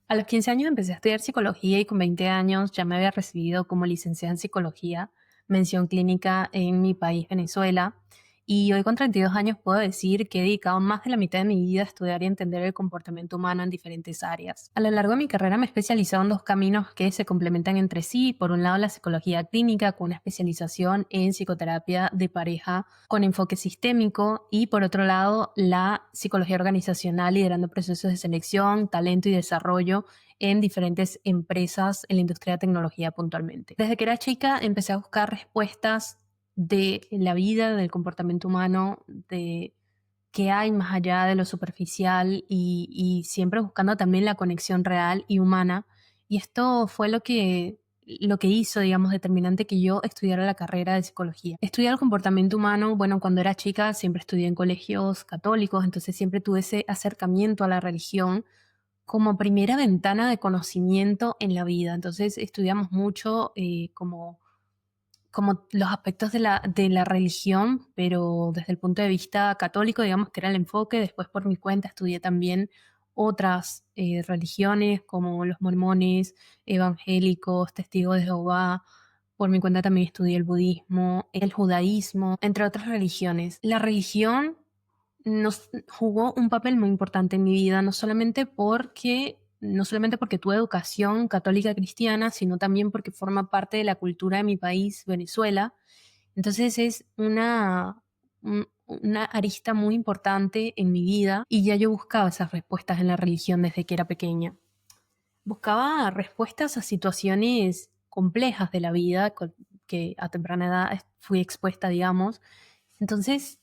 A los 15 años empecé a estudiar psicología y con 20 años ya me había recibido como licenciada en psicología, mención clínica en mi país, Venezuela. Y hoy con 32 años puedo decir que he dedicado más de la mitad de mi vida a estudiar y entender el comportamiento humano en diferentes áreas. A lo largo de mi carrera me he especializado en dos caminos que se complementan entre sí. Por un lado, la psicología clínica con una especialización en psicoterapia de pareja con enfoque sistémico y por otro lado, la psicología organizacional liderando procesos de selección, talento y desarrollo en diferentes empresas en la industria de tecnología puntualmente. Desde que era chica empecé a buscar respuestas de la vida, del comportamiento humano, de qué hay más allá de lo superficial y siempre buscando también la conexión real y humana. Y esto fue lo que hizo, digamos, determinante que yo estudiara la carrera de psicología. Estudiar el comportamiento humano, bueno, cuando era chica siempre estudié en colegios católicos, entonces siempre tuve ese acercamiento a la religión como primera ventana de conocimiento en la vida. Entonces estudiamos mucho como los aspectos de la religión, pero desde el punto de vista católico, digamos que era el enfoque. Después por mi cuenta estudié también otras religiones como los mormones, evangélicos, testigos de Jehová. Por mi cuenta también estudié el budismo, el judaísmo, entre otras religiones. La religión nos jugó un papel muy importante en mi vida, no solamente porque tuve educación católica cristiana, sino también porque forma parte de la cultura de mi país, Venezuela. Entonces es una arista muy importante en mi vida y ya yo buscaba esas respuestas en la religión desde que era pequeña. Buscaba respuestas a situaciones complejas de la vida que a temprana edad fui expuesta, digamos. Entonces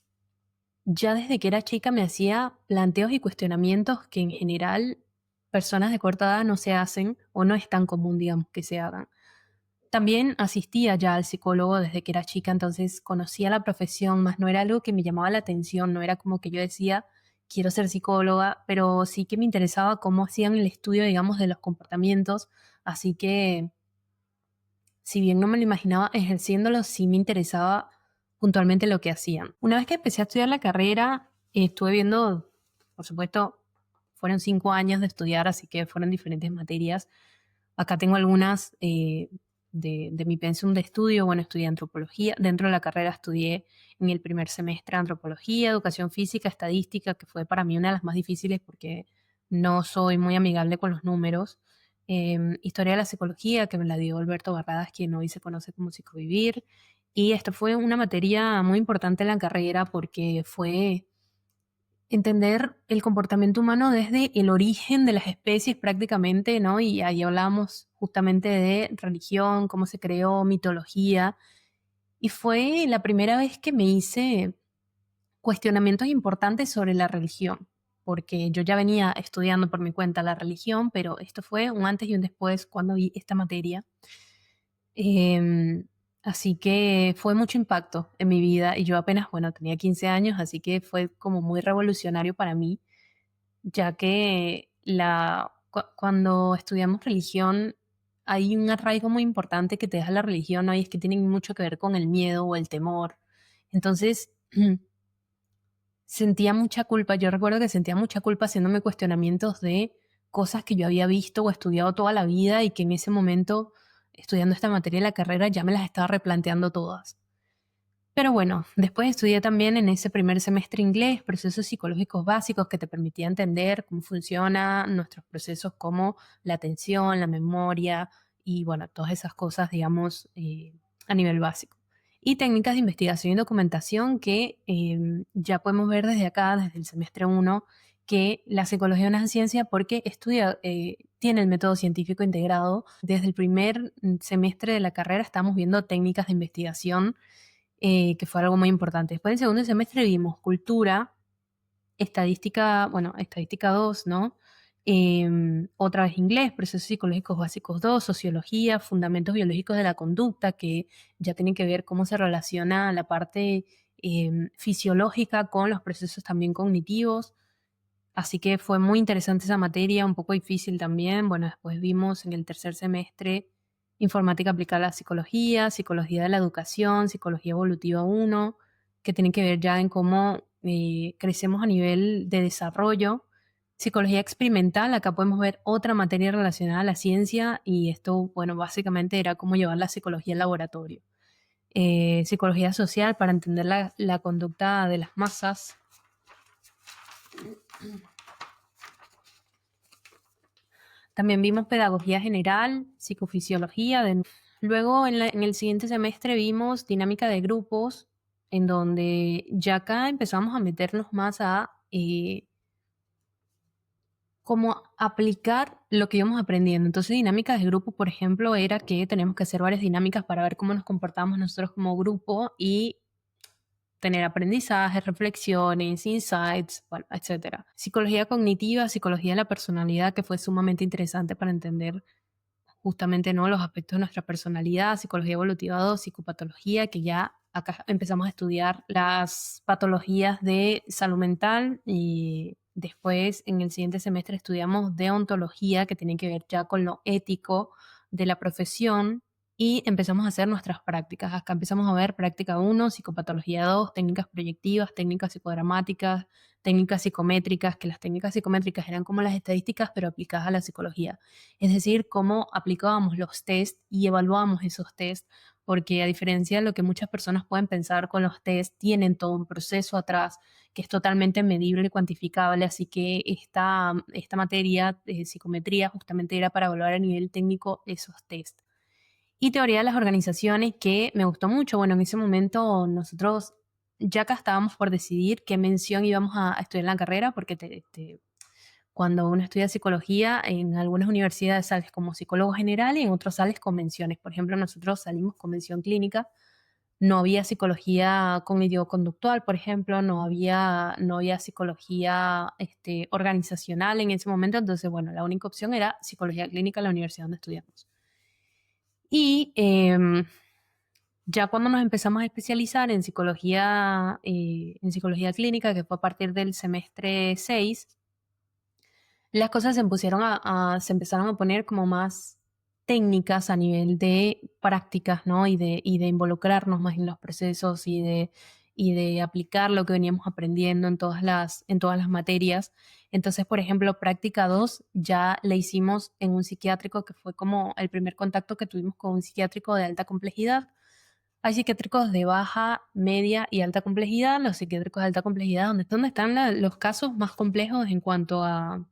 ya desde que era chica me hacía planteos y cuestionamientos que en general personas de corta edad no se hacen o no es tan común, digamos, que se hagan. También asistía ya al psicólogo desde que era chica, entonces conocía la profesión, más no era algo que me llamaba la atención, no era como que yo decía, quiero ser psicóloga, pero sí que me interesaba cómo hacían el estudio, digamos, de los comportamientos, así que si bien no me lo imaginaba ejerciéndolo, sí me interesaba puntualmente lo que hacían. Una vez que empecé a estudiar la carrera, estuve viendo, por supuesto, fueron 5 años de estudiar, así que fueron diferentes materias. Acá tengo algunas de mi pensum de estudio. Bueno, estudié antropología. Dentro de la carrera estudié en el primer semestre antropología, educación física, estadística, que fue para mí una de las más difíciles porque no soy muy amigable con los números. Historia de la psicología, que me la dio Alberto Barradas, quien hoy se conoce como Psicovivir. Y esto fue una materia muy importante en la carrera porque fue entender el comportamiento humano desde el origen de las especies prácticamente, ¿no? Y ahí hablamos justamente de religión, cómo se creó, mitología. Y fue la primera vez que me hice cuestionamientos importantes sobre la religión, porque yo ya venía estudiando por mi cuenta la religión, pero esto fue un antes y un después cuando vi esta materia. Em, Así que fue mucho impacto en mi vida y yo apenas, bueno, tenía 15 años, así que fue como muy revolucionario para mí, ya que cuando estudiamos religión hay un arraigo muy importante que te deja la religión, ¿no? Y es que tienen mucho que ver con el miedo o el temor. Entonces, sentía mucha culpa. Yo recuerdo que sentía mucha culpa haciéndome cuestionamientos de cosas que yo había visto o estudiado toda la vida y que en ese momento, estudiando esta materia de la carrera, ya me las estaba replanteando todas. Pero bueno, después estudié también en ese primer semestre inglés, procesos psicológicos básicos que te permitía entender cómo funcionan nuestros procesos como la atención, la memoria y bueno, todas esas cosas, digamos, a nivel básico. Y técnicas de investigación y documentación que ya podemos ver desde acá, desde el semestre uno, que la psicología no es una ciencia porque tiene el método científico integrado. Desde el primer semestre de la carrera estamos viendo técnicas de investigación que fue algo muy importante. Después del segundo semestre vimos cultura, estadística, bueno, estadística 2, ¿no? Otra vez inglés, procesos psicológicos básicos 2, sociología, fundamentos biológicos de la conducta, que ya tienen que ver cómo se relaciona la parte fisiológica con los procesos también cognitivos. Así que fue muy interesante esa materia, un poco difícil también. Bueno, después vimos en el tercer semestre informática aplicada a la psicología, psicología de la educación, psicología evolutiva uno, que tienen que ver ya en cómo crecemos a nivel de desarrollo, Psicología experimental, acá podemos ver otra materia relacionada a la ciencia y esto, bueno, básicamente era cómo llevar la psicología al laboratorio. Psicología social para entender la conducta de las masas. También vimos pedagogía general, psicofisiología. Luego en el siguiente semestre vimos dinámica de grupos, en donde ya acá empezamos a meternos más a cómo aplicar lo que íbamos aprendiendo. Entonces, dinámicas de grupo, por ejemplo, era que tenemos que hacer varias dinámicas para ver cómo nos comportamos nosotros como grupo y tener aprendizajes, reflexiones, insights, bueno, etcétera. Psicología cognitiva, psicología de la personalidad, que fue sumamente interesante para entender justamente no los aspectos de nuestra personalidad, psicología evolutiva 2, psicopatología, que ya acá empezamos a estudiar las patologías de salud mental y después en el siguiente semestre estudiamos deontología, que tiene que ver ya con lo ético de la profesión y empezamos a hacer nuestras prácticas. Acá empezamos a ver práctica 1, psicopatología 2, técnicas proyectivas, técnicas psicodramáticas, técnicas psicométricas, que las técnicas psicométricas eran como las estadísticas pero aplicadas a la psicología. Es decir, cómo aplicábamos los test y evaluábamos esos test, porque a diferencia de lo que muchas personas pueden pensar con los test, tienen todo un proceso atrás que es totalmente medible y cuantificable, así que esta materia de psicometría justamente era para evaluar a nivel técnico esos test. Y teoría de las organizaciones, que me gustó mucho. Bueno, en ese momento nosotros ya acá estábamos por decidir qué mención íbamos a estudiar en la carrera, porque cuando uno estudia psicología, en algunas universidades sales como psicólogo general y en otros sales con menciones. Por ejemplo, nosotros salimos con mención clínica. No había psicología cognitivo-conductual, por ejemplo, no había psicología organizacional en ese momento. Entonces, bueno, la única opción era psicología clínica en la universidad donde estudiamos. Y ya cuando nos empezamos a especializar en psicología clínica, que fue a partir del semestre 6, las cosas se empezaron a poner como más técnicas a nivel de prácticas, ¿no? Y de involucrarnos más en los procesos y de aplicar lo que veníamos aprendiendo en todas las materias. Entonces, por ejemplo, práctica 2 ya la hicimos en un psiquiátrico, que fue como el primer contacto que tuvimos con un psiquiátrico de alta complejidad. Hay psiquiátricos de baja, media y alta complejidad. Los psiquiátricos de alta complejidad, donde están los casos más complejos en cuanto a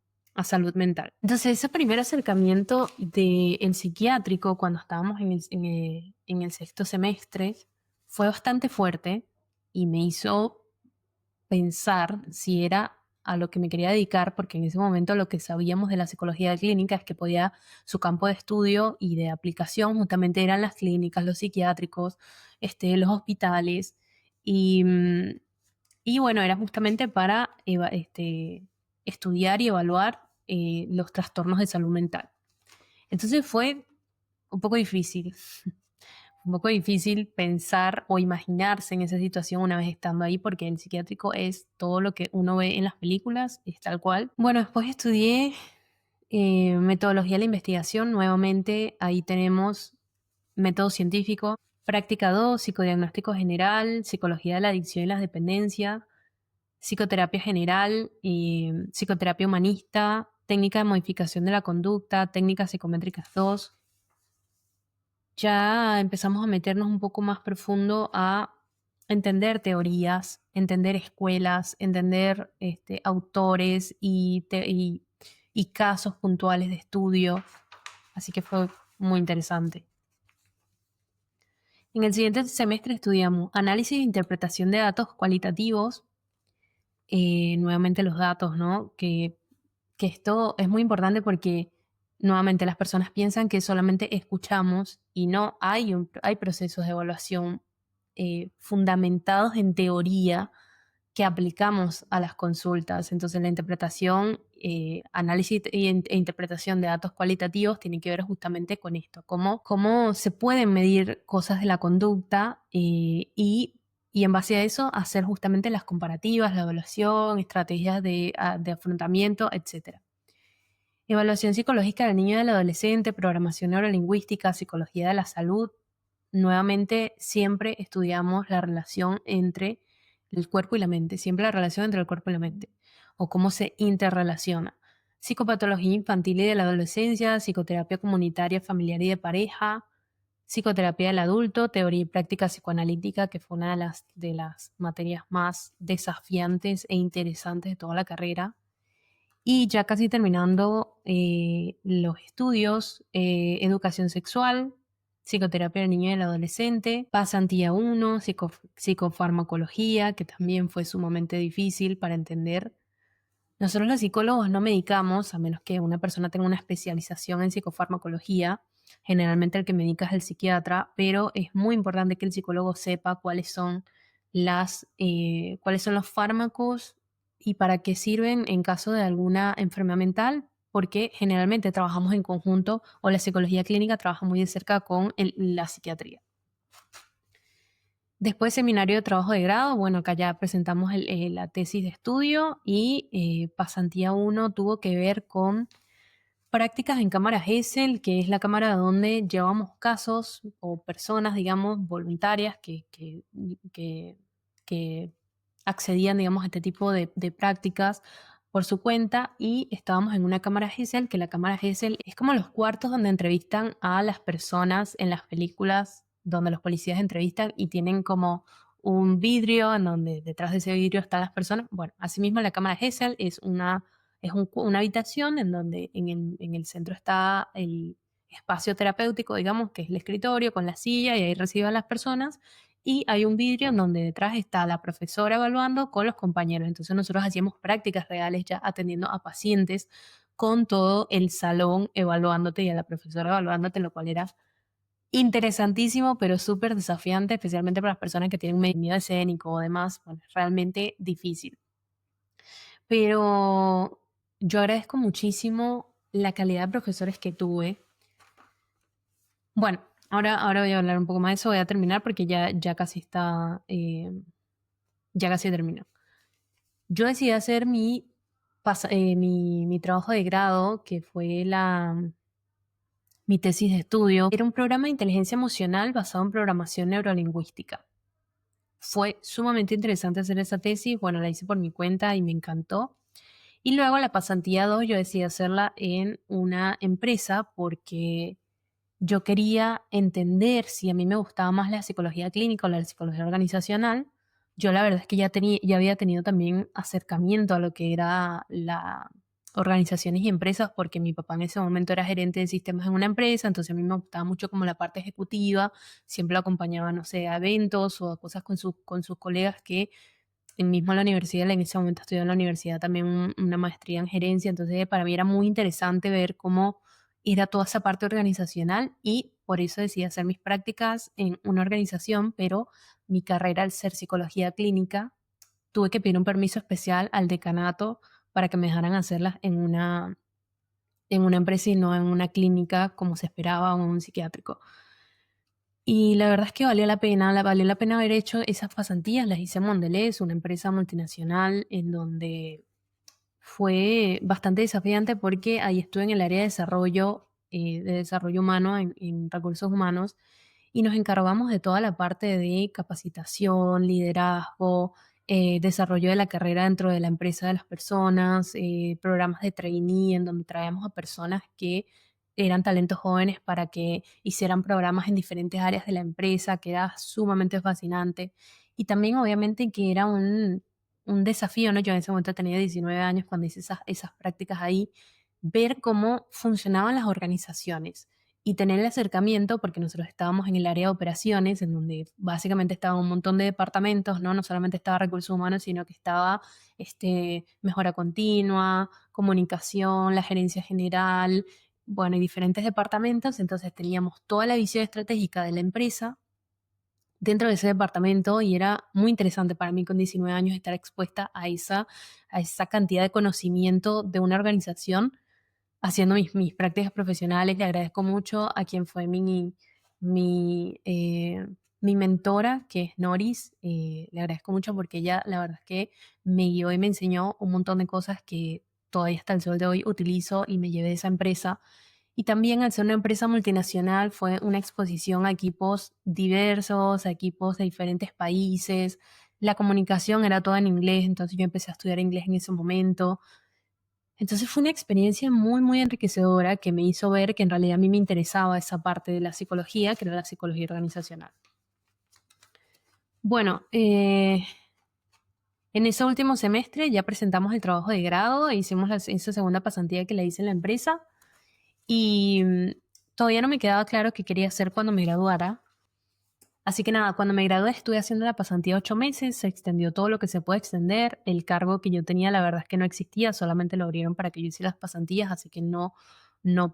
salud mental. Entonces, ese primer acercamiento del psiquiátrico, cuando estábamos en el sexto semestre, fue bastante fuerte y me hizo pensar si era a lo que me quería dedicar, porque en ese momento lo que sabíamos de la psicología clínica es que su campo de estudio y de aplicación justamente eran las clínicas, los psiquiátricos, los hospitales, y, mm, y bueno, era justamente para estudiar y evaluar los trastornos de salud mental. Entonces fue un poco difícil, un poco difícil pensar o imaginarse en esa situación una vez estando ahí, porque el psiquiátrico es todo lo que uno ve en las películas, es tal cual. Bueno, después estudié metodología de la investigación, nuevamente ahí tenemos método científico, práctica 2, psicodiagnóstico general, psicología de la adicción y las dependencias, psicoterapia general, psicoterapia humanista, técnica de modificación de la conducta, técnicas psicométricas 2. Ya empezamos a meternos un poco más profundo a entender teorías, entender escuelas, entender autores y casos puntuales de estudio. Así que fue muy interesante. En el siguiente semestre estudiamos análisis e interpretación de datos cualitativos. Nuevamente los datos, ¿no? Que esto es muy importante porque nuevamente las personas piensan que solamente escuchamos y no hay procesos de evaluación fundamentados en teoría que aplicamos a las consultas. Entonces la interpretación, análisis e interpretación de datos cualitativos tiene que ver justamente con esto, cómo se pueden medir cosas de la conducta y en base a eso hacer justamente las comparativas, la evaluación, estrategias de afrontamiento, etc. Evaluación psicológica del niño y del adolescente, programación neurolingüística, psicología de la salud. Nuevamente, siempre estudiamos la relación entre el cuerpo y la mente, siempre la relación entre el cuerpo y la mente, o cómo se interrelaciona. psicopatología infantil y de la adolescencia, psicoterapia comunitaria, familiar y de pareja, psicoterapia del adulto, teoría y práctica psicoanalítica, que fue una de las materias más desafiantes e interesantes de toda la carrera. Y ya casi terminando los estudios, educación sexual, psicoterapia del niño y del adolescente, pasantía 1, psicofarmacología, que también fue sumamente difícil para entender. Nosotros los psicólogos no medicamos, a menos que una persona tenga una especialización en psicofarmacología. Generalmente el que medica es el psiquiatra, pero es muy importante que el psicólogo sepa cuáles son los fármacos y para qué sirven en caso de alguna enfermedad mental, porque generalmente trabajamos en conjunto o la psicología clínica trabaja muy de cerca con la psiquiatría. Después seminario de trabajo de grado, bueno, acá ya presentamos la tesis de estudio y pasantía 1 tuvo que ver con prácticas en cámara GESEL, que es la cámara donde llevamos casos o personas, digamos, voluntarias que, que accedían, digamos, a este tipo de prácticas por su cuenta y estábamos en una cámara GESEL, que la cámara GESEL es como los cuartos donde entrevistan a las personas en las películas donde los policías entrevistan y tienen como un vidrio en donde detrás de ese vidrio están las personas. Bueno, asimismo la cámara GESEL es una habitación en donde en el centro está el espacio terapéutico, digamos, que es el escritorio con la silla y ahí reciben a las personas. Y hay un vidrio en donde detrás está la profesora evaluando con los compañeros. Entonces nosotros hacíamos prácticas reales ya atendiendo a pacientes con todo el salón evaluándote y a la profesora evaluándote, lo cual era interesantísimo, pero súper desafiante, especialmente para las personas que tienen miedo escénico o demás. Bueno, es realmente difícil. Pero yo agradezco muchísimo la calidad de profesores que tuve. Bueno, ahora voy a hablar un poco más de eso, voy a terminar porque ya casi está, ya casi termino. Yo decidí hacer mi trabajo de grado, que fue mi tesis de estudio. Era un programa de inteligencia emocional basado en programación neurolingüística. Fue sumamente interesante hacer esa tesis, bueno, la hice por mi cuenta y me encantó. Y luego la pasantía 2 yo decidí hacerla en una empresa porque yo quería entender si a mí me gustaba más la psicología clínica o la psicología organizacional. Yo la verdad es que ya había tenido también acercamiento a lo que era las organizaciones y empresas porque mi papá en ese momento era gerente de sistemas en una empresa, entonces a mí me gustaba mucho como la parte ejecutiva, siempre lo acompañaba, no sé, a eventos o a cosas con sus colegas que mismo en la universidad, en ese momento estudié en la universidad también una maestría en gerencia, entonces para mí era muy interesante ver cómo era toda esa parte organizacional y por eso decidí hacer mis prácticas en una organización, pero mi carrera al ser psicología clínica, tuve que pedir un permiso especial al decanato para que me dejaran hacerlas en una empresa y no en una clínica como se esperaba o en un psiquiátrico. Y la verdad es que valió la pena haber hecho esas pasantías, las hice en Mondelez, una empresa multinacional en donde fue bastante desafiante porque ahí estuve en el área de desarrollo humano, en recursos humanos, y nos encargamos de toda la parte de capacitación, liderazgo, desarrollo de la carrera dentro de la empresa de las personas, programas de trainee en donde traíamos a personas que eran talentos jóvenes para que hicieran programas en diferentes áreas de la empresa, que era sumamente fascinante. Y también obviamente que era un desafío, ¿no? Yo en ese momento tenía 19 años cuando hice esas prácticas ahí, ver cómo funcionaban las organizaciones y tener el acercamiento, porque nosotros estábamos en el área de operaciones, en donde básicamente estaban un montón de departamentos, ¿no? No solamente estaba recursos humanos, sino que estaba mejora continua, comunicación, la gerencia general, bueno, y diferentes departamentos. Entonces teníamos toda la visión estratégica de la empresa dentro de ese departamento y era muy interesante para mí con 19 años estar expuesta a esa cantidad de conocimiento de una organización haciendo mis prácticas profesionales. Le agradezco mucho a quien fue mi, eh, mi mentora, que es Noris. Le agradezco mucho porque ella, la verdad es que me guió y me enseñó un montón de cosas que todavía hasta el sol de hoy utilizo y me llevé de esa empresa. Y también al ser una empresa multinacional fue una exposición a equipos diversos, a equipos de diferentes países. La comunicación era toda en inglés, entonces yo empecé a estudiar inglés en ese momento. Entonces fue una experiencia muy, muy enriquecedora que me hizo ver que en realidad a mí me interesaba esa parte de la psicología, que era la psicología organizacional. Bueno, en ese último semestre ya presentamos el trabajo de grado e hicimos esa segunda pasantía que le hice en la empresa y todavía no me quedaba claro qué quería hacer cuando me graduara. Así que nada, cuando me gradué estuve haciendo la pasantía 8 meses, se extendió todo lo que se puede extender. El cargo que yo tenía, la verdad es que no existía, solamente lo abrieron para que yo hiciera las pasantías, así que no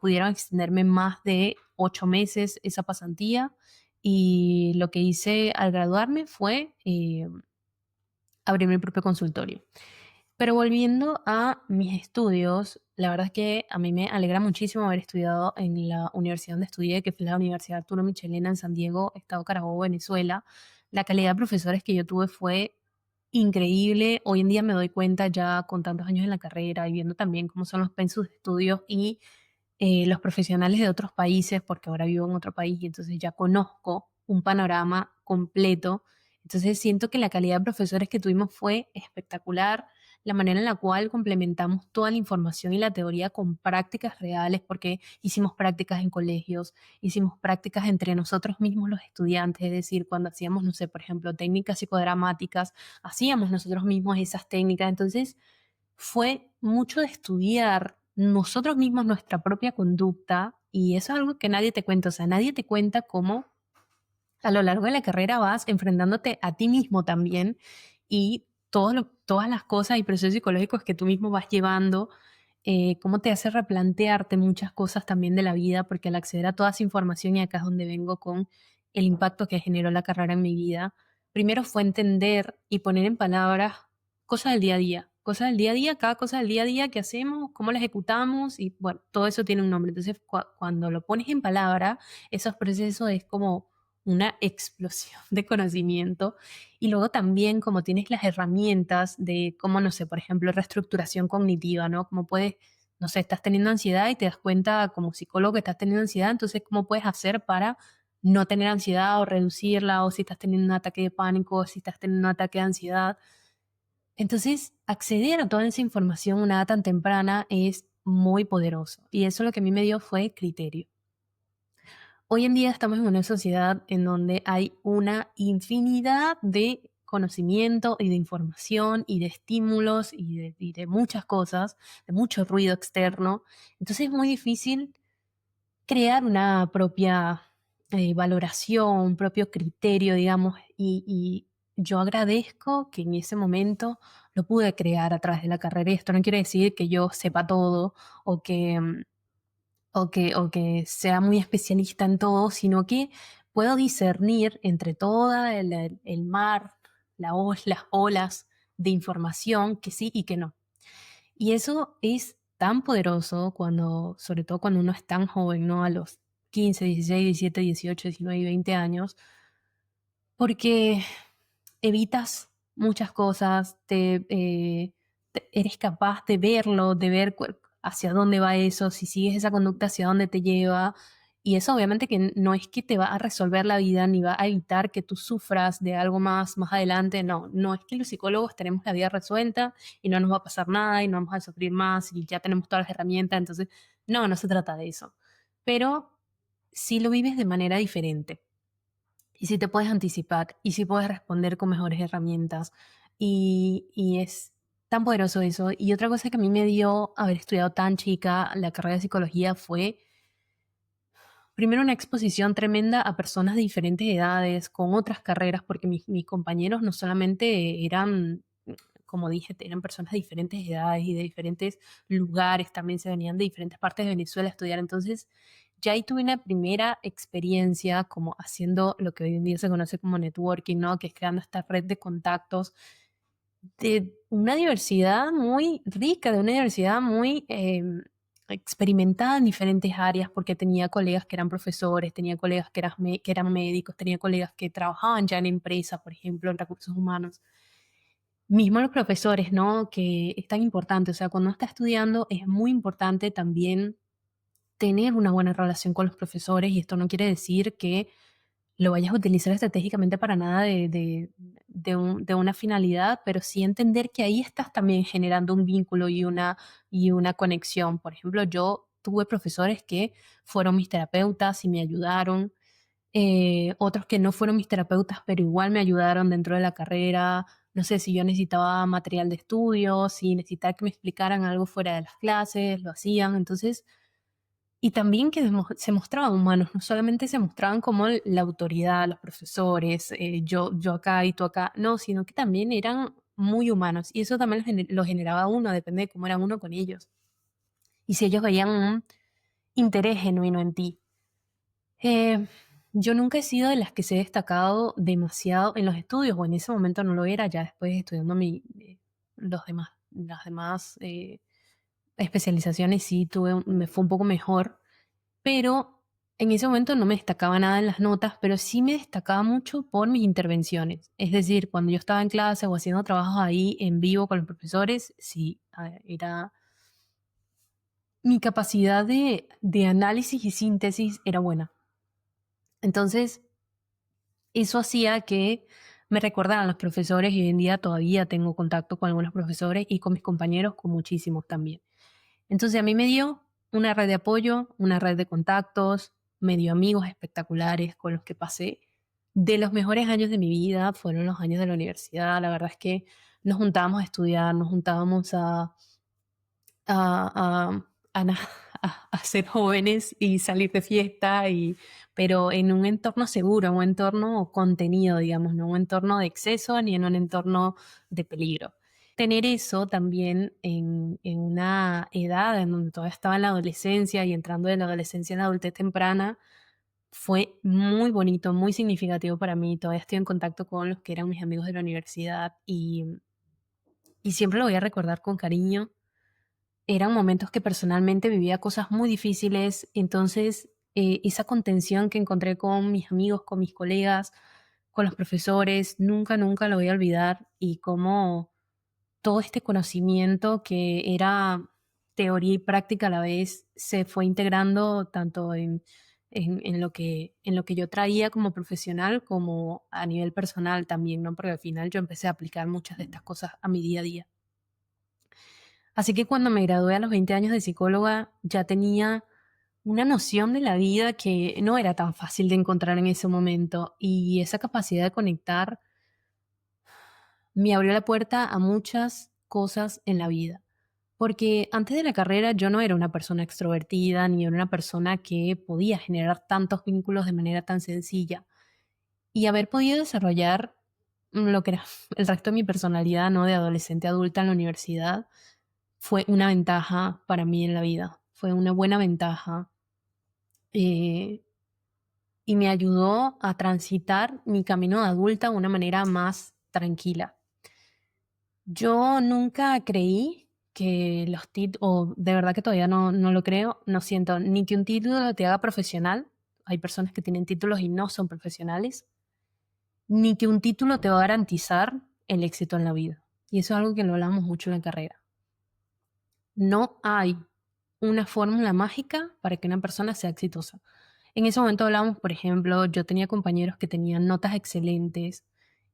pudieron extenderme más de 8 meses esa pasantía. Y lo que hice al graduarme fue abrir mi propio consultorio. Pero volviendo a mis estudios, la verdad es que a mí me alegra muchísimo haber estudiado en la universidad donde estudié, que fue la Universidad Arturo Michelena en San Diego, Estado Carabobo, Venezuela. La calidad de profesores que yo tuve fue increíble. Hoy en día me doy cuenta ya con tantos años en la carrera y viendo también cómo son los pensos de estudios y los profesionales de otros países, porque ahora vivo en otro país y entonces ya conozco un panorama completo. Entonces siento que la calidad de profesores que tuvimos fue espectacular, la manera en la cual complementamos toda la información y la teoría con prácticas reales, porque hicimos prácticas en colegios, hicimos prácticas entre nosotros mismos los estudiantes, es decir, cuando hacíamos, no sé, por ejemplo, técnicas psicodramáticas, hacíamos nosotros mismos esas técnicas. Entonces fue mucho de estudiar nosotros mismos nuestra propia conducta y eso es algo que nadie te cuenta, o sea, nadie te cuenta cómo a lo largo de la carrera vas enfrentándote a ti mismo también y todas las cosas y procesos psicológicos que tú mismo vas llevando, cómo te hace replantearte muchas cosas también de la vida, porque al acceder a toda esa información, y acá es donde vengo con el impacto que generó la carrera en mi vida, primero fue entender y poner en palabras cosas del día a día, cada cosa del día a día que hacemos, cómo la ejecutamos y bueno, todo eso tiene un nombre. Entonces, cuando lo pones en palabra, esos procesos es como una explosión de conocimiento y luego también como tienes las herramientas de cómo, no sé, por ejemplo, reestructuración cognitiva, ¿no? Cómo puedes, no sé, estás teniendo ansiedad y te das cuenta como psicólogo que estás teniendo ansiedad, entonces cómo puedes hacer para no tener ansiedad o reducirla, o si estás teniendo un ataque de pánico, o si estás teniendo un ataque de ansiedad. Entonces, acceder a toda esa información a una edad tan temprana es muy poderoso y eso lo que a mí me dio fue criterio. Hoy en día estamos en una sociedad en donde hay una infinidad de conocimiento y de información y de estímulos y de muchas cosas, de mucho ruido externo. Entonces es muy difícil crear una propia valoración, un propio criterio, digamos, y yo agradezco que en ese momento lo pude crear a través de la carrera. Y esto no quiere decir que yo sepa todo o que o que sea muy especialista en todo, sino que puedo discernir entre todo el mar, las olas de información que sí y que no. Y eso es tan poderoso cuando, sobre todo cuando uno es tan joven, ¿no? A los 15, 16, 17, 18, 19 y 20 años, porque evitas muchas cosas, eres capaz de verlo, de ver hacia dónde va eso, si sigues esa conducta, hacia dónde te lleva. Y eso obviamente que no es que te va a resolver la vida ni va a evitar que tú sufras de algo más adelante. No, no es que los psicólogos tenemos la vida resuelta y no nos va a pasar nada y no vamos a sufrir más y ya tenemos todas las herramientas. Entonces, no se trata de eso. Pero sí lo vives de manera diferente y si te puedes anticipar y si puedes responder con mejores herramientas y es tan poderoso eso. Y otra cosa que a mí me dio haber estudiado tan chica la carrera de psicología fue primero una exposición tremenda a personas de diferentes edades, con otras carreras, porque mis compañeros no solamente eran, como dije, eran personas de diferentes edades y de diferentes lugares, también se venían de diferentes partes de Venezuela a estudiar. Entonces, ya ahí tuve una primera experiencia como haciendo lo que hoy en día se conoce como networking, ¿no? Que es creando esta red de contactos de una diversidad muy rica, de una diversidad muy experimentada en diferentes áreas, porque tenía colegas que eran profesores, tenía colegas que eran médicos, tenía colegas que trabajaban ya en empresas, por ejemplo, en recursos humanos. Mismo los profesores, ¿no? Que es tan importante, o sea, cuando uno está estudiando es muy importante también tener una buena relación con los profesores y esto no quiere decir que lo vayas a utilizar estratégicamente para nada de una finalidad, pero sí entender que ahí estás también generando un vínculo y una conexión. Por ejemplo, yo tuve profesores que fueron mis terapeutas y me ayudaron, otros que no fueron mis terapeutas, pero igual me ayudaron dentro de la carrera. No sé si yo necesitaba material de estudio, si necesitaba que me explicaran algo fuera de las clases, lo hacían. Entonces, y también que se mostraban humanos, no solamente se mostraban como la autoridad, los profesores, yo acá y tú acá, no, sino que también eran muy humanos. Y eso también lo generaba uno, depende de cómo era uno con ellos. Y si ellos veían un interés genuino en ti. Eh, yo nunca he sido de las que se he destacado demasiado en los estudios, o en ese momento no lo era, ya después estudiando las demás especializaciones sí me fue un poco mejor, pero en ese momento no me destacaba nada en las notas, pero sí me destacaba mucho por mis intervenciones. Es decir, cuando yo estaba en clase o haciendo trabajos ahí en vivo con los profesores, sí, era mi capacidad de análisis y síntesis era buena. Entonces, eso hacía que me recordaran los profesores y hoy en día todavía tengo contacto con algunos profesores y con mis compañeros, con muchísimos también. Entonces a mí me dio una red de apoyo, una red de contactos, me dio amigos espectaculares con los que pasé. De los mejores años de mi vida fueron los años de la universidad. La verdad es que nos juntábamos a estudiar, nos juntábamos a, na- a ser jóvenes y salir de fiesta, pero en un entorno seguro, un entorno contenido, digamos, no un entorno de exceso ni en un entorno de peligro. Tener eso también en una edad en donde todavía estaba en la adolescencia y entrando de la adolescencia en la adultez temprana, fue muy bonito, muy significativo para mí. Todavía estoy en contacto con los que eran mis amigos de la universidad y siempre lo voy a recordar con cariño. Eran momentos que personalmente vivía cosas muy difíciles, entonces esa contención que encontré con mis amigos, con mis colegas, con los profesores, nunca, nunca lo voy a olvidar y cómo todo este conocimiento que era teoría y práctica a la vez se fue integrando tanto en lo que yo traía como profesional como a nivel personal también, ¿no? Porque al final yo empecé a aplicar muchas de estas cosas a mi día a día. Así que cuando me gradué a los 20 años de psicóloga, ya tenía una noción de la vida que no era tan fácil de encontrar en ese momento. Y esa capacidad de conectar me abrió la puerta a muchas cosas en la vida. Porque antes de la carrera yo no era una persona extrovertida, ni era una persona que podía generar tantos vínculos de manera tan sencilla. Y haber podido desarrollar lo que era el resto de mi personalidad, ¿no? De adolescente adulta en la universidad, fue una ventaja para mí en la vida, fue una buena ventaja, eh, y me ayudó a transitar mi camino de adulta de una manera más tranquila. Yo nunca creí que los títulos, o de verdad que todavía no lo creo, no siento ni que un título te haga profesional, hay personas que tienen títulos y no son profesionales, ni que un título te va a garantizar el éxito en la vida. Y eso es algo que lo hablamos mucho en la carrera. No hay una fórmula mágica para que una persona sea exitosa. En ese momento hablábamos, por ejemplo, yo tenía compañeros que tenían notas excelentes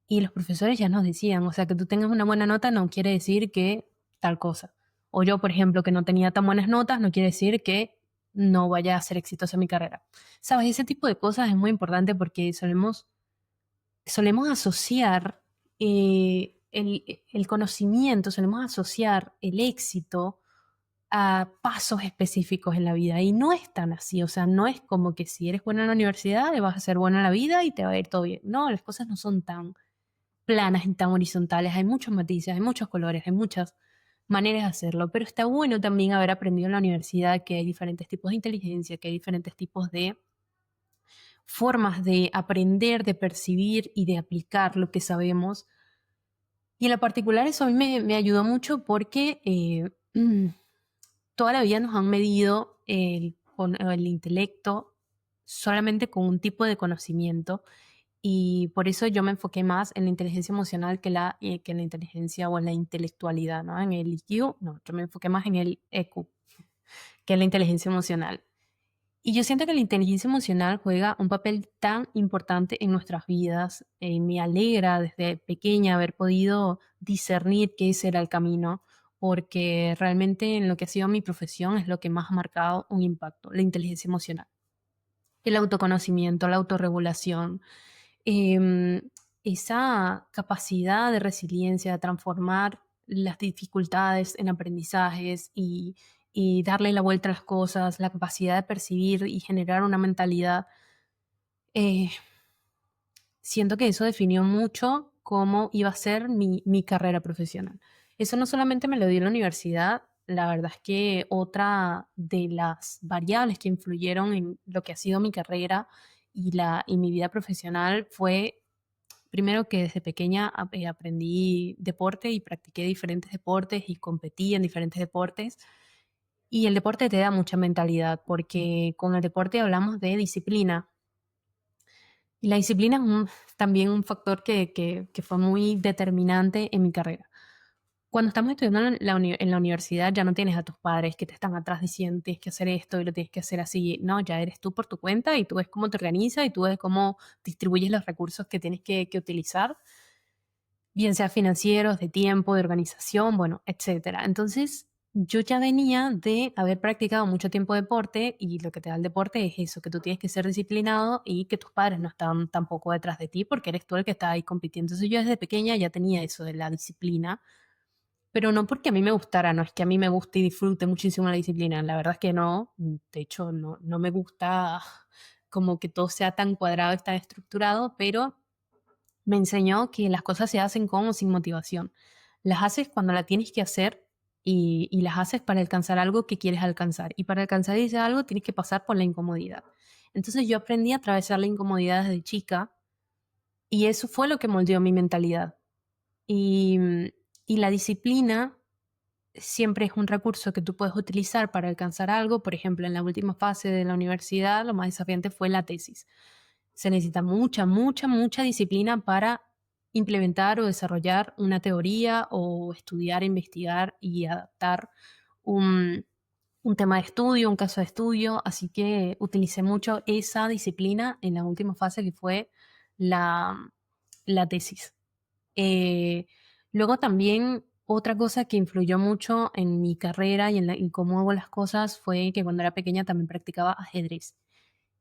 y los profesores ya nos decían, o sea, que tú tengas una buena nota no quiere decir que tal cosa. O yo, por ejemplo, que no tenía tan buenas notas no quiere decir que no vaya a ser exitosa en mi carrera. ¿Sabes? Ese tipo de cosas es muy importante porque solemos asociar el conocimiento, solemos asociar el éxito a pasos específicos en la vida y no es tan así, o sea, no es como que si eres bueno en la universidad vas a ser bueno en la vida y te va a ir todo bien. No, las cosas no son tan planas y tan horizontales, hay muchos matices, hay muchos colores, hay muchas maneras de hacerlo, pero está bueno también haber aprendido en la universidad que hay diferentes tipos de inteligencia, que hay diferentes tipos de formas de aprender, de percibir y de aplicar lo que sabemos. Y en lo particular eso a mí me ayudó mucho porque toda la vida nos han medido con el intelecto solamente con un tipo de conocimiento y por eso yo me enfoqué más en la inteligencia emocional que en la inteligencia o en la intelectualidad, ¿no? En el IQ, no, yo me enfoqué más en el EQ, que es la inteligencia emocional. Y yo siento que la inteligencia emocional juega un papel tan importante en nuestras vidas. Me alegra desde pequeña haber podido discernir que ese era el camino, porque realmente en lo que ha sido mi profesión es lo que más ha marcado un impacto, la inteligencia emocional. El autoconocimiento, la autorregulación, em, esa capacidad de resiliencia, de transformar las dificultades en aprendizajes y darle la vuelta a las cosas, la capacidad de percibir y generar una mentalidad, eh, siento que eso definió mucho cómo iba a ser mi carrera profesional. Eso no solamente me lo dio la universidad, la verdad es que otra de las variables que influyeron en lo que ha sido mi carrera y mi vida profesional fue, primero, que desde pequeña aprendí deporte y practiqué diferentes deportes y competí en diferentes deportes. Y el deporte te da mucha mentalidad porque con el deporte hablamos de disciplina. Y la disciplina es también un factor que fue muy determinante en mi carrera. Cuando estamos estudiando en la universidad ya no tienes a tus padres que te están atrás diciendo tienes que hacer esto y lo tienes que hacer así. No, ya eres tú por tu cuenta y tú ves cómo te organizas y tú ves cómo distribuyes los recursos que tienes que utilizar, bien sea financieros, de tiempo, de organización, bueno, etcétera. Entonces, yo ya venía de haber practicado mucho tiempo deporte y lo que te da el deporte es eso, que tú tienes que ser disciplinado y que tus padres no están tampoco detrás de ti porque eres tú el que está ahí compitiendo. Entonces, yo desde pequeña ya tenía eso de la disciplina, pero no porque a mí me gustara, no es que a mí me guste y disfrute muchísimo la disciplina, la verdad es que no, de hecho no me gusta como que todo sea tan cuadrado y tan estructurado, pero me enseñó que las cosas se hacen con o sin motivación. Las haces cuando la tienes que hacer y las haces para alcanzar algo que quieres alcanzar. Y para alcanzar ese algo tienes que pasar por la incomodidad. Entonces yo aprendí a atravesar la incomodidad desde chica y eso fue lo que moldeó mi mentalidad. Y, y la disciplina siempre es un recurso que tú puedes utilizar para alcanzar algo. Por ejemplo, en la última fase de la universidad, lo más desafiante fue la tesis. Se necesita mucha disciplina para implementar o desarrollar una teoría o estudiar, investigar y adaptar un, un tema de estudio, un caso de estudio. Así que utilicé mucho esa disciplina en la última fase que fue la, la tesis. Eh, Luego también otra cosa que influyó mucho en mi carrera y cómo hago las cosas fue que cuando era pequeña también practicaba ajedrez.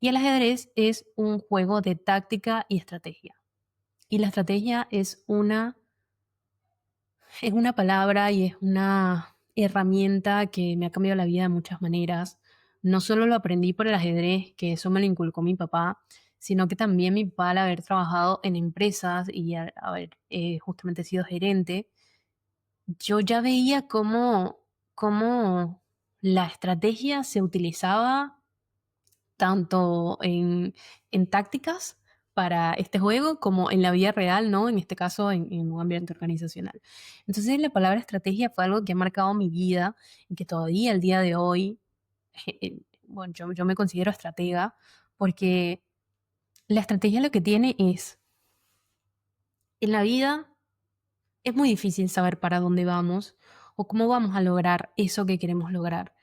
Y el ajedrez es un juego de táctica y estrategia. Y la estrategia es una palabra y es una herramienta que me ha cambiado la vida de muchas maneras. No solo lo aprendí por el ajedrez, que eso me lo inculcó mi papá, sino que también mi papá, al haber trabajado en empresas y al haber justamente sido gerente, yo ya veía cómo la estrategia se utilizaba tanto en tácticas para este juego como en la vida real, ¿no? En este caso, en un ambiente organizacional. Entonces, la palabra estrategia fue algo que ha marcado mi vida y que todavía al día de hoy, bueno, yo me considero estratega porque la estrategia lo que tiene es, en la vida es muy difícil saber para dónde vamos o cómo vamos a lograr eso que queremos lograr.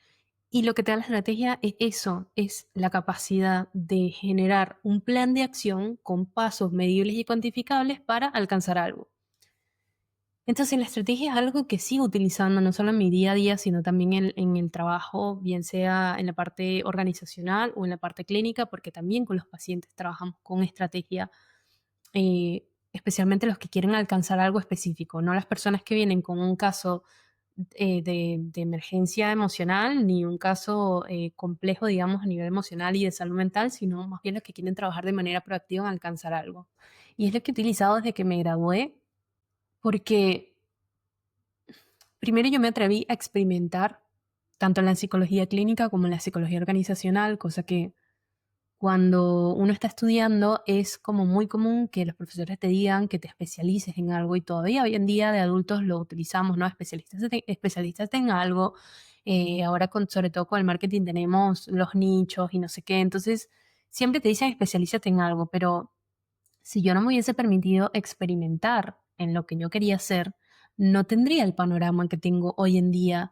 Y lo que te da la estrategia es eso, es la capacidad de generar un plan de acción con pasos medibles y cuantificables para alcanzar algo. Entonces la estrategia es algo que sigo utilizando no solo en mi día a día, sino también en el trabajo, bien sea en la parte organizacional o en la parte clínica, porque también con los pacientes trabajamos con estrategia, especialmente los que quieren alcanzar algo específico, no las personas que vienen con un caso de emergencia emocional, ni un caso complejo, digamos, a nivel emocional y de salud mental, sino más bien los que quieren trabajar de manera proactiva en alcanzar algo. Y es lo que he utilizado desde que me gradué, porque primero yo me atreví a experimentar tanto en la psicología clínica como en la psicología organizacional, cosa que cuando uno está estudiando es como muy común que los profesores te digan que te especialices en algo y todavía hoy en día de adultos lo utilizamos, ¿no? Especialistas en algo. Ahora sobre todo con el marketing tenemos los nichos y no sé qué. Entonces siempre te dicen especialízate en algo, pero si yo no me hubiese permitido experimentar en lo que yo quería hacer, no tendría el panorama que tengo hoy en día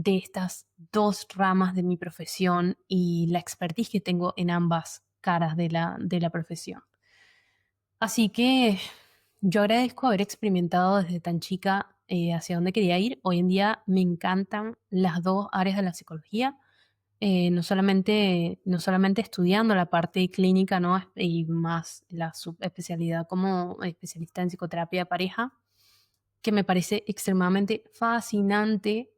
de estas dos ramas de mi profesión y la expertise que tengo en ambas caras de la profesión. Así que yo agradezco haber experimentado desde tan chica hacia dónde quería ir. Hoy en día me encantan las dos áreas de la psicología, no solamente estudiando la parte clínica, ¿no? Y más la subespecialidad como especialista en psicoterapia de pareja, que me parece extremadamente fascinante.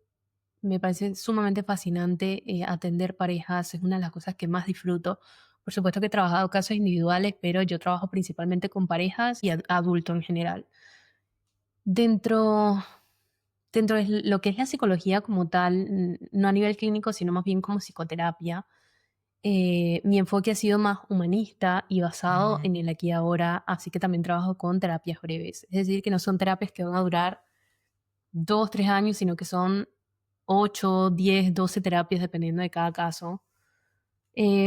Me parece sumamente fascinante atender parejas, es una de las cosas que más disfruto. Por supuesto que he trabajado casos individuales, pero yo trabajo principalmente con parejas y adultos en general. Dentro, dentro de lo que es la psicología como tal, no a nivel clínico, sino más bien como psicoterapia, mi enfoque ha sido más humanista y basado en el aquí y ahora, así que también trabajo con terapias breves. Es decir, que no son terapias que van a durar 2, 3 años, sino que son 8, 10, 12 terapias dependiendo de cada caso.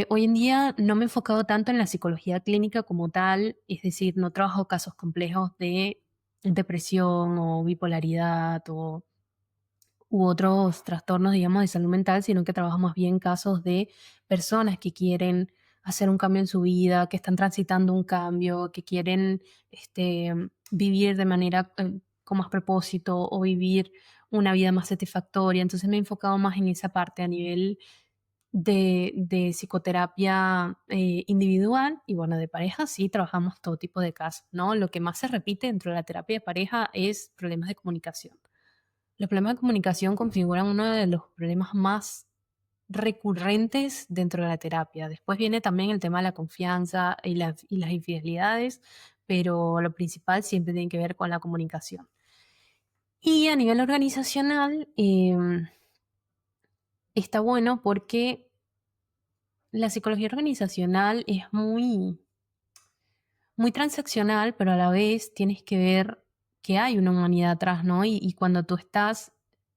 Hoy en día no me he enfocado tanto en la psicología clínica como tal, es decir, no trabajo casos complejos de depresión o bipolaridad u otros trastornos, digamos, de salud mental, sino que trabajo más bien casos de personas que quieren hacer un cambio en su vida, que están transitando un cambio, que quieren vivir de manera con más propósito o vivir una vida más satisfactoria. Entonces me he enfocado más en esa parte a nivel de psicoterapia individual y bueno, de pareja sí trabajamos todo tipo de casos, ¿no? Lo que más se repite dentro de la terapia de pareja es problemas de comunicación. Los problemas de comunicación configuran uno de los problemas más recurrentes dentro de la terapia. Después viene también el tema de la confianza y las infidelidades, pero lo principal siempre tiene que ver con la comunicación. Y a nivel organizacional, está bueno porque la psicología organizacional es muy transaccional, pero a la vez tienes que ver que hay una humanidad atrás, ¿no? Y cuando tú estás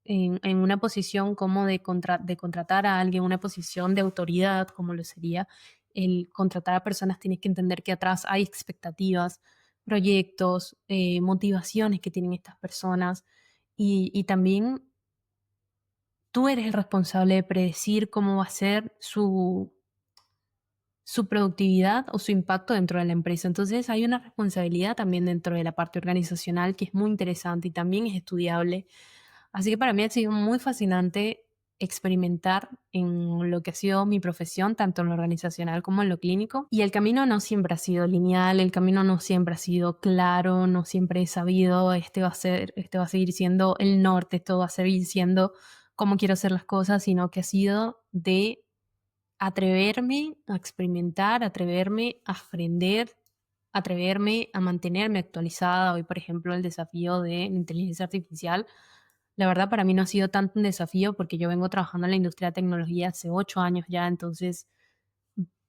en una posición como de contratar a alguien, una posición de autoridad, como lo sería el contratar a personas, tienes que entender que atrás hay expectativas, proyectos, motivaciones que tienen estas personas y también tú eres el responsable de predecir cómo va a ser su productividad o su impacto dentro de la empresa. Entonces hay una responsabilidad también dentro de la parte organizacional que es muy interesante y también es estudiable. Así que para mí ha sido muy fascinante experimentar en lo que ha sido mi profesión, tanto en lo organizacional como en lo clínico. Y el camino no siempre ha sido lineal, el camino no siempre ha sido claro, no siempre he sabido, este va a seguir siendo el norte, esto va a seguir siendo cómo quiero hacer las cosas, sino que ha sido de atreverme a experimentar, atreverme a aprender, atreverme a mantenerme actualizada. Hoy, por ejemplo, el desafío de la inteligencia artificial, la verdad para mí no ha sido tanto un desafío porque yo vengo trabajando en la industria de tecnología hace 8 años ya, entonces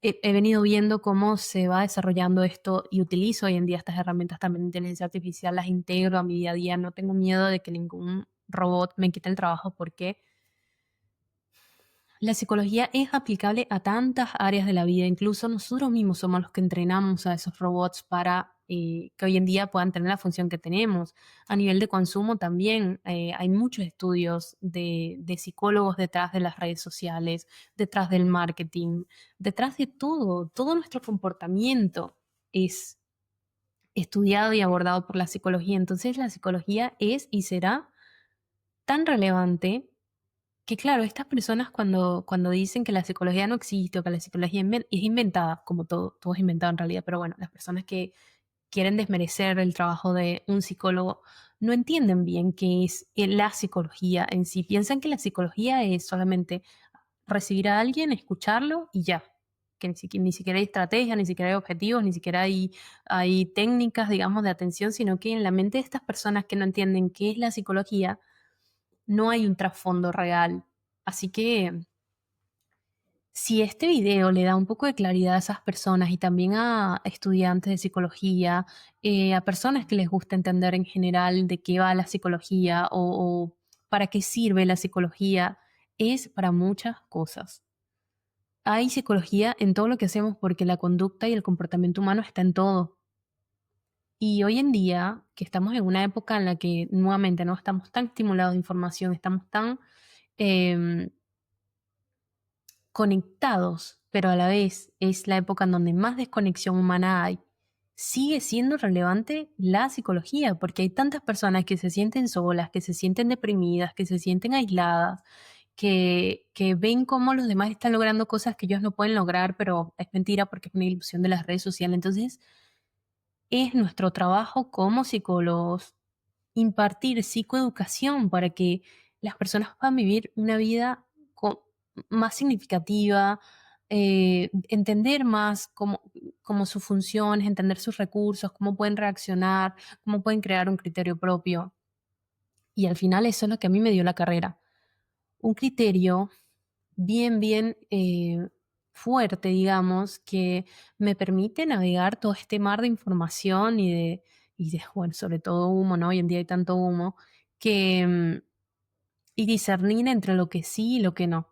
he venido viendo cómo se va desarrollando esto y utilizo hoy en día estas herramientas también de inteligencia artificial, las integro a mi día a día, no tengo miedo de que ningún robot me quite el trabajo porque la psicología es aplicable a tantas áreas de la vida, incluso nosotros mismos somos los que entrenamos a esos robots para que hoy en día puedan tener la función que tenemos. A nivel de consumo también hay muchos estudios de psicólogos detrás de las redes sociales, detrás del marketing, detrás de todo, todo nuestro comportamiento es estudiado y abordado por la psicología. Entonces la psicología es y será tan relevante que claro, estas personas cuando dicen que la psicología no existe o que la psicología es inventada, como todo es inventado en realidad, pero bueno, las personas que quieren desmerecer el trabajo de un psicólogo no entienden bien qué es la psicología en sí. Piensan que la psicología es solamente recibir a alguien, escucharlo y ya. Que ni siquiera hay estrategia, ni siquiera hay objetivos, ni siquiera hay técnicas, digamos, de atención, sino que en la mente de estas personas que no entienden qué es la psicología, no hay un trasfondo real. Así que si este video le da un poco de claridad a esas personas y también a estudiantes de psicología, a personas que les gusta entender en general de qué va la psicología o para qué sirve la psicología, es para muchas cosas. Hay psicología en todo lo que hacemos porque la conducta y el comportamiento humano está en todo. Y hoy en día, que estamos en una época en la que nuevamente no estamos tan estimulados de información, estamos tan em, conectados, pero a la vez es la época en donde más desconexión humana hay. Sigue siendo relevante la psicología, porque hay tantas personas que se sienten solas, que se sienten deprimidas, que se sienten aisladas, que ven cómo los demás están logrando cosas que ellos no pueden lograr, pero es mentira porque es una ilusión de las redes sociales. Entonces, es nuestro trabajo como psicólogos impartir psicoeducación para que las personas puedan vivir una vida más significativa, entender más cómo sus funciones, entender sus recursos, cómo pueden reaccionar, cómo pueden crear un criterio propio. Y al final eso es lo que a mí me dio la carrera. Un criterio bien fuerte, digamos, que me permite navegar todo este mar de información bueno, sobre todo humo, ¿no? Hoy en día hay tanto humo, que, y discernir entre lo que sí y lo que no.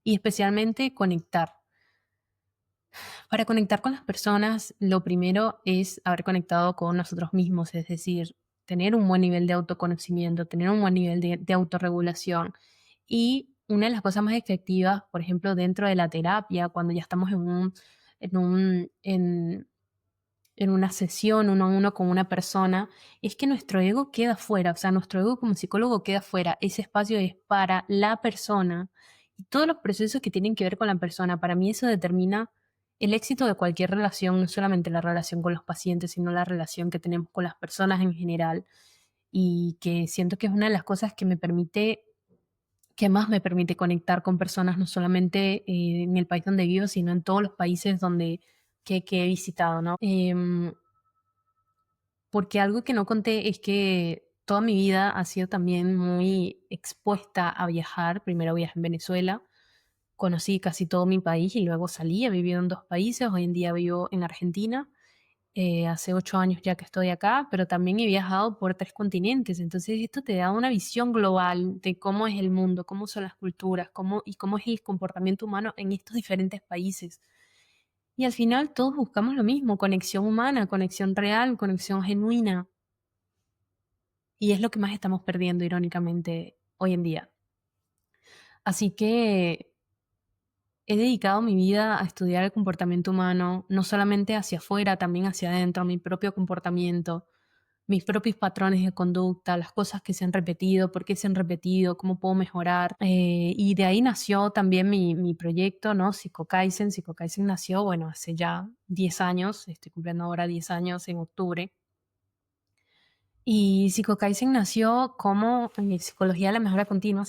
Y especialmente conectar. Para conectar con las personas, lo primero es haber conectado con nosotros mismos, es decir, tener un buen nivel de autoconocimiento, tener un buen nivel de autorregulación. Y una de las cosas más efectivas, por ejemplo, dentro de la terapia, cuando ya estamos en una sesión uno a uno con una persona, es que nuestro ego queda fuera, o sea, nuestro ego como psicólogo queda fuera. Ese espacio es para la persona y todos los procesos que tienen que ver con la persona. Para mí eso determina el éxito de cualquier relación, no solamente la relación con los pacientes, sino la relación que tenemos con las personas en general. Y que siento que es una de las cosas que más me permite conectar con personas, no solamente en el país donde vivo, sino en todos los países que he visitado, ¿no? Porque algo que no conté es que toda mi vida ha sido también muy expuesta a viajar. Primero viajé en Venezuela, conocí casi todo mi país y luego salí, he vivido en 2 países, hoy en día vivo en Argentina. Hace 8 años ya que estoy acá, pero también he viajado por 3 continentes. Entonces esto te da una visión global de cómo es el mundo, cómo son las culturas, cómo es el comportamiento humano en estos diferentes países. Y al final todos buscamos lo mismo, conexión humana, conexión real, conexión genuina. Y es lo que más estamos perdiendo, irónicamente, hoy en día. Así que he dedicado mi vida a estudiar el comportamiento humano, no solamente hacia afuera, también hacia adentro, mi propio comportamiento, mis propios patrones de conducta, las cosas que se han repetido, por qué se han repetido, cómo puedo mejorar. Y de ahí nació también mi proyecto, ¿no? Psico-Kaizen. Psico-Kaizen nació, bueno, hace ya 10 años, estoy cumpliendo ahora 10 años en octubre. Y Psico-Kaizen nació como psicología de la mejora continua,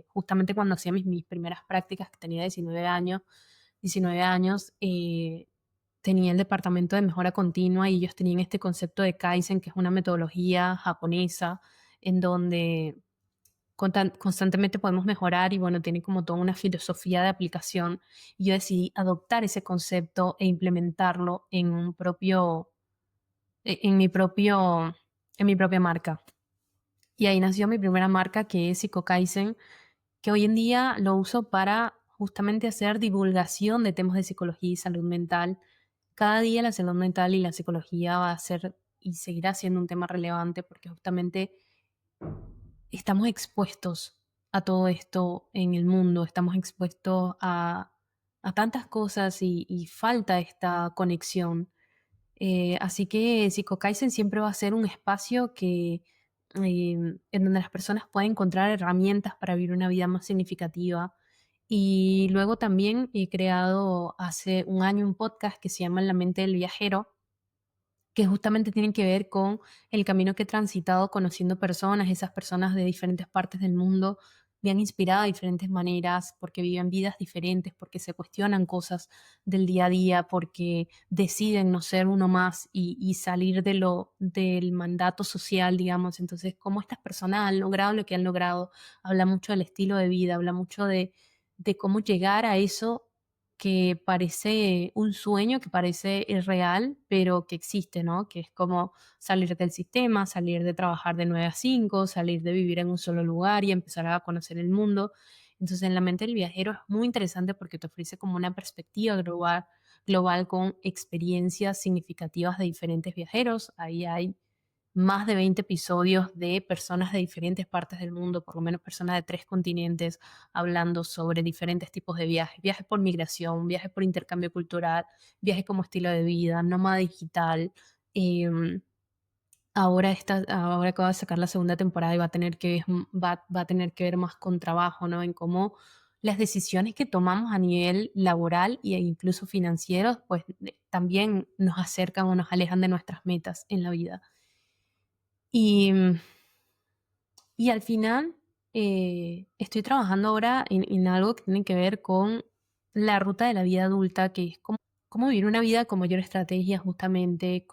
justamente cuando hacía mis primeras prácticas, que tenía 19 años, tenía el departamento de mejora continua y ellos tenían este concepto de Kaizen, que es una metodología japonesa en donde constantemente podemos mejorar y bueno, tiene como toda una filosofía de aplicación. Y yo decidí adoptar ese concepto e implementarlo en mi propio, en mi propia marca. Y ahí nació mi primera marca, que es Psico-Kaizen, que hoy en día lo uso para justamente hacer divulgación de temas de psicología y salud mental. Cada día la salud mental y la psicología va a ser y seguirá siendo un tema relevante porque justamente estamos expuestos a todo esto en el mundo, estamos expuestos a tantas cosas y falta esta conexión. Así que Psico-Kaizen siempre va a ser un espacio en donde las personas pueden encontrar herramientas para vivir una vida más significativa. Y luego también he creado hace un año un podcast que se llama La mente del viajero, que justamente tienen que ver con el camino que he transitado conociendo personas, esas personas de diferentes partes del mundo me han inspirado de diferentes maneras, porque viven vidas diferentes, porque se cuestionan cosas del día a día, porque deciden no ser uno más y salir del mandato social, digamos. Entonces, cómo estas personas han logrado lo que han logrado, habla mucho del estilo de vida, habla mucho de cómo llegar a eso que parece un sueño, que parece irreal, pero que existe, ¿no? Que es como salir del sistema, salir de trabajar de 9 a 5, salir de vivir en un solo lugar y empezar a conocer el mundo. Entonces, en la mente del viajero es muy interesante porque te ofrece como una perspectiva global con experiencias significativas de diferentes viajeros. Ahí hay más de 20 episodios de personas de diferentes partes del mundo, por lo menos personas de 3 continentes, hablando sobre diferentes tipos de viajes, viajes por migración, viajes por intercambio cultural, viajes como estilo de vida, nómada digital. em, ahora acaba de sacar la segunda temporada y va a tener que ver más con trabajo, ¿no? En cómo las decisiones que tomamos a nivel laboral e incluso financieros, pues también nos acercan o nos alejan de nuestras metas en la vida. Y, y al final estoy trabajando ahora en algo que tiene que ver con la ruta de la vida adulta, que es cómo vivir una vida con mayor estrategia justamente.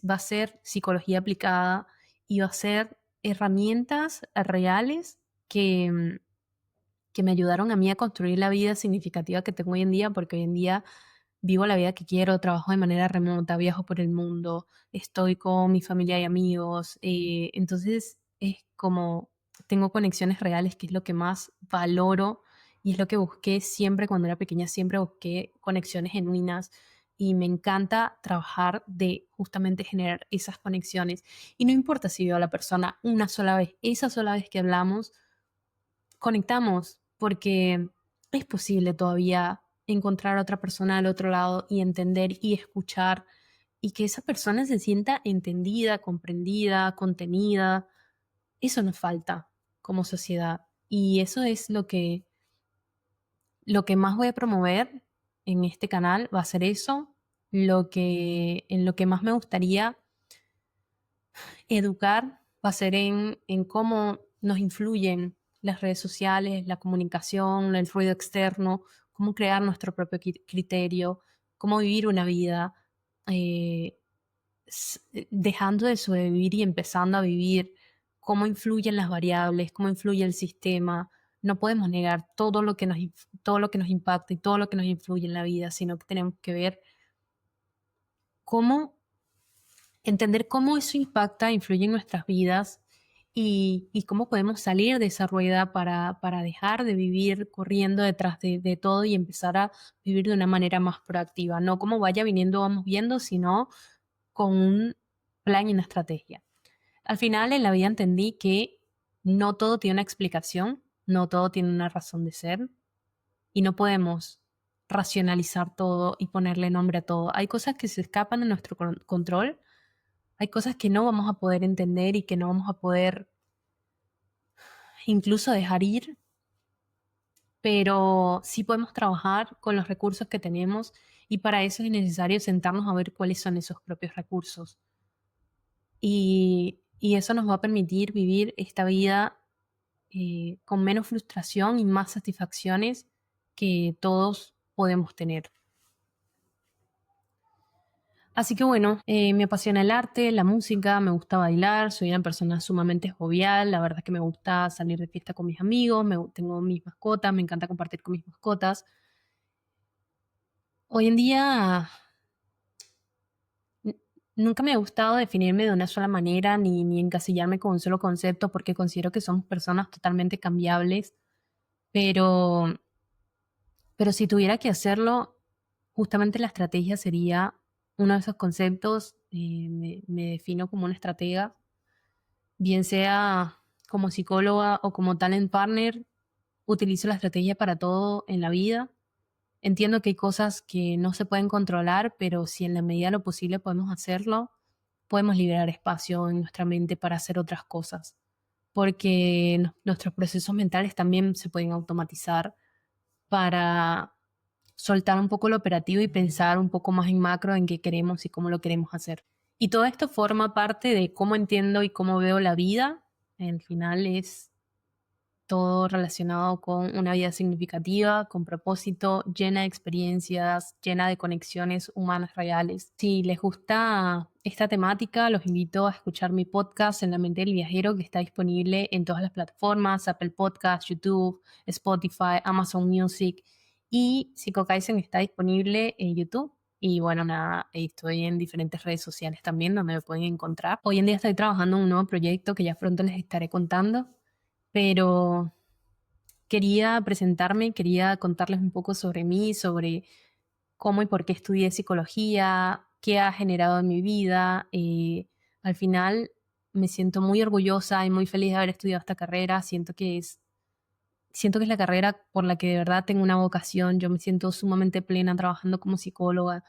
Va a ser psicología aplicada y va a ser herramientas reales que me ayudaron a mí a construir la vida significativa que tengo hoy en día, porque hoy en día vivo la vida que quiero, trabajo de manera remota, viajo por el mundo, estoy con mi familia y amigos. Entonces es como tengo conexiones reales, que es lo que más valoro y es lo que busqué siempre cuando era pequeña, siempre busqué conexiones genuinas y me encanta trabajar de justamente generar esas conexiones. Y no importa si veo a la persona una sola vez, esa sola vez que hablamos, conectamos, porque es posible todavía encontrar a otra persona al otro lado y entender y escuchar y que esa persona se sienta entendida, comprendida, contenida. Eso nos falta como sociedad y eso es lo que más voy a promover en este canal, va a ser eso, en lo que más me gustaría educar va a ser en cómo nos influyen las redes sociales, la comunicación, el ruido externo, cómo crear nuestro propio criterio, cómo vivir una vida, eh, dejando de sobrevivir y empezando a vivir, cómo influyen las variables, cómo influye el sistema. No podemos negar todo lo que nos impacta y todo lo que nos influye en la vida, sino que tenemos que ver cómo entender cómo eso impacta, influye en nuestras vidas y cómo podemos salir de esa rueda para dejar de vivir corriendo detrás de todo y empezar a vivir de una manera más proactiva. No como vaya viniendo, vamos viendo, sino con un plan y una estrategia. Al final en la vida entendí que no todo tiene una explicación, no todo tiene una razón de ser y no podemos racionalizar todo y ponerle nombre a todo. Hay cosas que se escapan de nuestro control, hay cosas que no vamos a poder entender y que no vamos a poder incluso dejar ir, pero sí podemos trabajar con los recursos que tenemos y para eso es necesario sentarnos a ver cuáles son esos propios recursos. Y eso nos va a permitir vivir esta vida con menos frustración y más satisfacciones que todos podemos tener. Así que bueno, me apasiona el arte, la música, me gusta bailar, soy una persona sumamente jovial, la verdad es que me gusta salir de fiesta con mis amigos, tengo mis mascotas, me encanta compartir con mis mascotas. Hoy en día nunca me ha gustado definirme de una sola manera ni encasillarme con un solo concepto porque considero que somos personas totalmente cambiables, pero, pero si tuviera que hacerlo, justamente la estrategia sería uno de esos conceptos. Me defino como una estratega, bien sea como psicóloga o como talent partner, utilizo la estrategia para todo en la vida. Entiendo que hay cosas que no se pueden controlar, pero si en la medida de lo posible podemos hacerlo, podemos liberar espacio en nuestra mente para hacer otras cosas, porque nuestros procesos mentales también se pueden automatizar para soltar un poco lo operativo y pensar un poco más en macro en qué queremos y cómo lo queremos hacer. Y todo esto forma parte de cómo entiendo y cómo veo la vida. Al final es todo relacionado con una vida significativa, con propósito, llena de experiencias, llena de conexiones humanas reales. Si les gusta esta temática, los invito a escuchar mi podcast En la mente del viajero, que está disponible en todas las plataformas: Apple Podcasts, YouTube, Spotify, Amazon Music, y Psico Kaizen está disponible en YouTube. Y bueno, nada, estoy en diferentes redes sociales también donde me pueden encontrar. Hoy en día estoy trabajando en un nuevo proyecto que ya pronto les estaré contando, pero quería presentarme, quería contarles un poco sobre mí, sobre cómo y por qué estudié psicología, qué ha generado en mi vida. Al final me siento muy orgullosa y muy feliz de haber estudiado esta carrera. Siento que es la carrera por la que de verdad tengo una vocación. Yo me siento sumamente plena trabajando como psicóloga,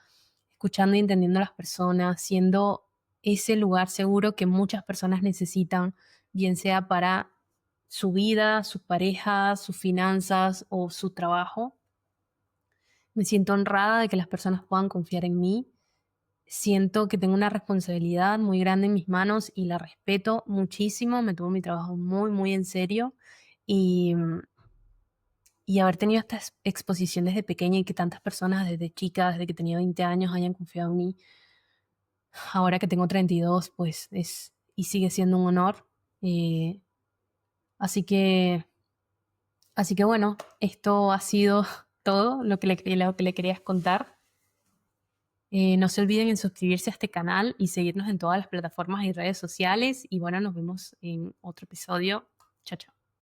escuchando y entendiendo a las personas, siendo ese lugar seguro que muchas personas necesitan, bien sea para su vida, sus parejas, sus finanzas o su trabajo. Me siento honrada de que las personas puedan confiar en mí. Siento que tengo una responsabilidad muy grande en mis manos y la respeto muchísimo. Me tomo mi trabajo muy, muy en serio. Y, y haber tenido estas exposiciones de pequeña y que tantas personas desde chica, desde que tenía 20 años, hayan confiado en mí, ahora que tengo 32, pues y sigue siendo un honor. Eh, así que, así que bueno, esto ha sido todo lo que le quería contar. No se olviden en suscribirse a este canal y seguirnos en todas las plataformas y redes sociales. Y bueno, nos vemos en otro episodio. Chao, chao.